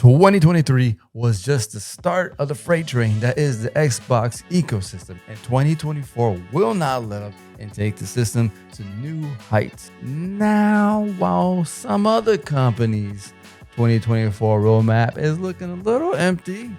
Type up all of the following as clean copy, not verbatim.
2023 was just the start of the freight train that is the Xbox ecosystem, and 2024 will not let up and take the system to new heights. Now, while some other companies' 2024 roadmap is looking a little empty,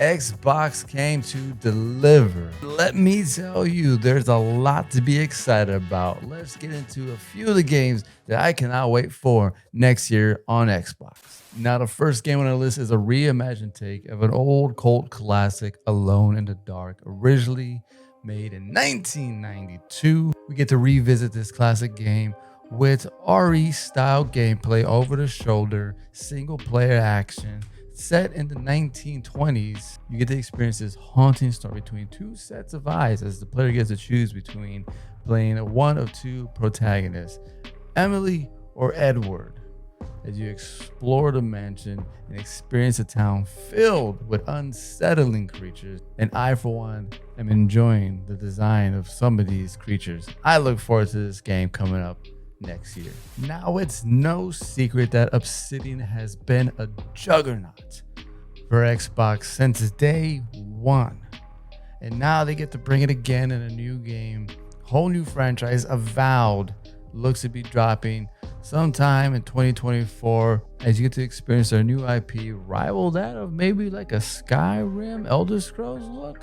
Xbox came to deliver. Let me tell you, there's a lot to be excited about. Let's get into a few of the games that I cannot wait for next year on Xbox. Now, the first game on the list is a reimagined take of an old cult classic, Alone in the Dark, originally made in 1992. We get to revisit this classic game with RE-style gameplay, over-the-shoulder, single-player action. Set in the 1920s, you get to experience this haunting story between two sets of eyes as the player gets to choose between playing one of two protagonists, Emily or Edward, as you explore the mansion and experience a town filled with unsettling creatures. And I, for one, am enjoying the design of some of these creatures. I look forward to this game coming up next year. Now, it's no secret that Obsidian has been a juggernaut for Xbox since day one, and now they get to bring it again in a new game. Whole new franchise, Avowed, looks to be dropping sometime in 2024 as you get to experience their new IP rival that of maybe like a Skyrim, Elder Scrolls look.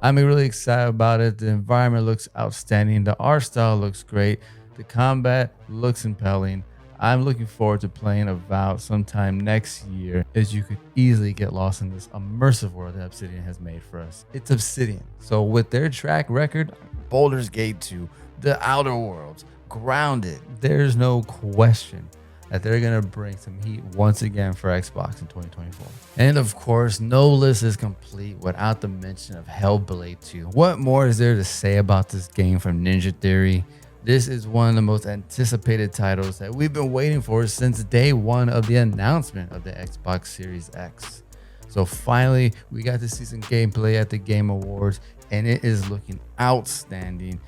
I'm really excited about it. The environment looks outstanding, the art style looks great, the combat looks impelling. I'm looking forward to playing Avowed sometime next year, as you could easily get lost in this immersive world that Obsidian has made for us. It's Obsidian, so with their track record, Baldur's Gate 2, The Outer Worlds, Grounded, there's no question that they're going to bring some heat once again for Xbox in 2024. And of course, no list is complete without the mention of Hellblade 2. What more is there to say about this game from Ninja Theory? This is one of the most anticipated titles that we've been waiting for since day one of the announcement of the Xbox Series X. So finally, we got to see some gameplay at the Game Awards, and it is looking outstanding.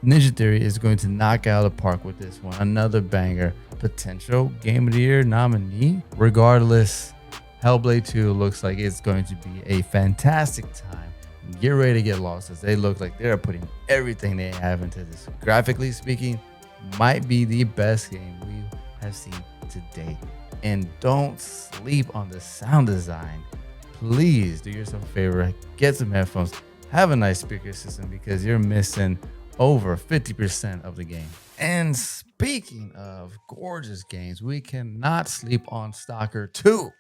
Ninja Theory is going to knock out of the park with this one. Another banger, potential Game of the Year nominee. Regardless, Hellblade 2 looks like it's going to be a fantastic time. Get ready to get lost, as they look like they're putting everything they have into this. Graphically speaking, might be the best game we have seen to date. And don't sleep on the sound design. Please do yourself a favor, get some headphones, have a nice speaker system, because you're missing over 50% of the game. And speaking of gorgeous games, we cannot sleep on Stalker 2.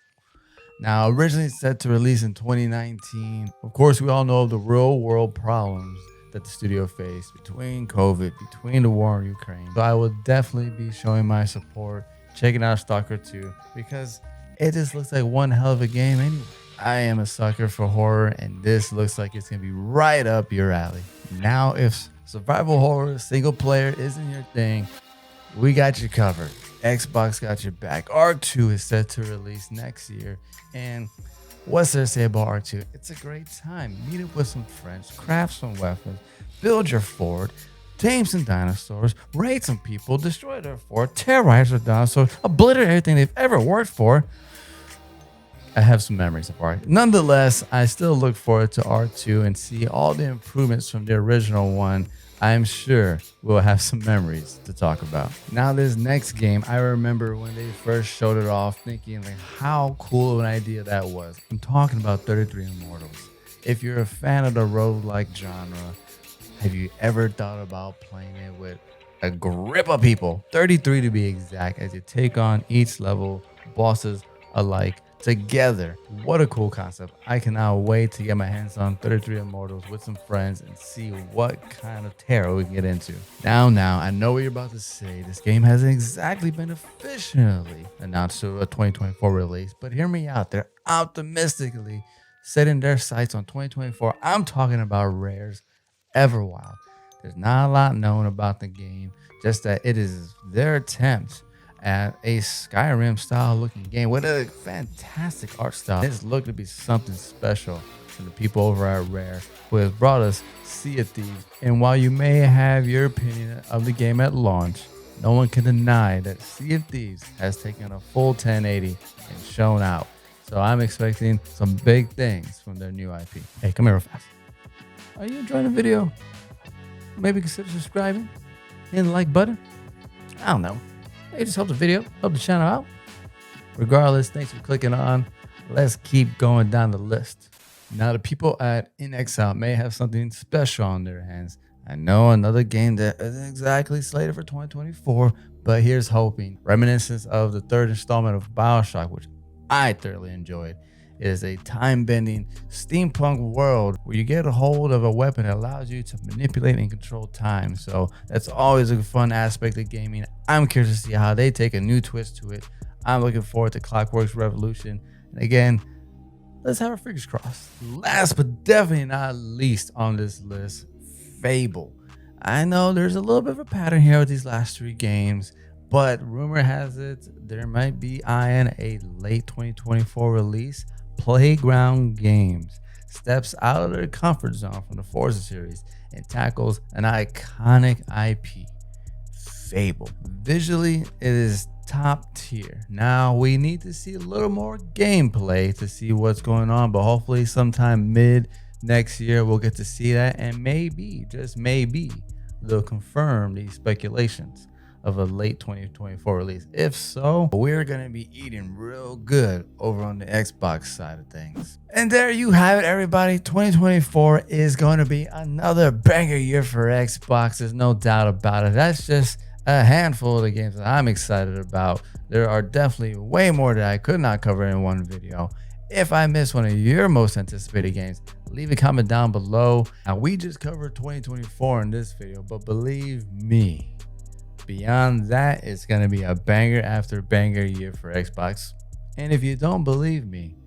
Now, originally set to release in 2019, of course, we all know the real world problems that the studio faced between COVID, between the war in Ukraine. So I will definitely be showing my support, checking out Stalker 2, because it just looks like one hell of a game anyway. I am a sucker for horror, and this looks like it's going to be right up your alley. Now, if survival horror, single player isn't your thing, we got you covered. Xbox got your back. Ark II is set to release next year. And what's there to say about Ark II? It's a great time. Meet up with some friends, craft some weapons, build your fort, tame some dinosaurs, raid some people, destroy their fort, terrorize their dinosaurs, obliterate everything they've ever worked for. I have some memories of Ark. Nonetheless, I still look forward to Ark II and see all the improvements from the original one. I'm sure we'll have some memories to talk about. Now, this next game, I remember when they first showed it off, thinking like how cool of an idea that was. I'm talking about 33 Immortals. If you're a fan of the roguelike genre, have you ever thought about playing it with a grip of people? 33 to be exact, as you take on each level, bosses alike, together. What a cool concept. I cannot wait to get my hands on 33 Immortals with some friends and see what kind of terror we can get into. Now, I know what you're about to say. This game hasn't exactly been officially announced to a 2024 release, but hear me out. They're optimistically setting their sights on 2024. I'm talking about Rare's Everwild. There's not a lot known about the game, just that it is their attempt at a Skyrim style looking game with a fantastic art style. It's looked to be something special from the people over at Rare, who has brought us Sea of Thieves. And while you may have your opinion of the game at launch, no one can deny that Sea of Thieves has taken a full 1080 and shown out. So I'm expecting some big things from their new IP. Hey, come here real fast. Are you enjoying the video? Maybe consider subscribing, hitting the like button. I don't know. Hey, just help the video, help the channel out. Regardless, thanks for clicking on. Let's keep going down the list. Now, the people at In Exile may have something special on their hands. I know another game that isn't exactly slated for 2024, but here's hoping. Reminiscence of the third installment of BioShock, which I thoroughly enjoyed. It is a time-bending steampunk world where you get a hold of a weapon that allows you to manipulate and control time. So that's always a fun aspect of gaming. I'm curious to see how they take a new twist to it. I'm looking forward to Clockwork's Revolution. And again, let's have our fingers crossed. Last but definitely not least on this list, Fable. I know there's a little bit of a pattern here with these last 3 games, but rumor has it there might be eyeing a late 2024 release. Playground Games steps out of their comfort zone from the Forza series and tackles an iconic IP, Fable. Visually, it is top tier. Now we need to see a little more gameplay to see what's going on, but hopefully sometime mid next year we'll get to see that, and maybe, just maybe, they'll confirm these speculations of a late 2024 release. If so, we're gonna be eating real good over on the Xbox side of things. And there you have it, everybody. 2024 is going to be another banger year for Xbox. There's no doubt about it. That's just a handful of the games that I'm excited about. There are definitely way more that I could not cover in one video. If I missed one of your most anticipated games, leave a comment down below. Now, we just covered 2024 in this video, but believe me, beyond that, it's going to be a banger after banger year for Xbox. And if you don't believe me,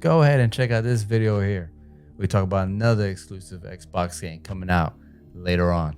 go ahead and check out this video here. We talk about another exclusive Xbox game coming out later on.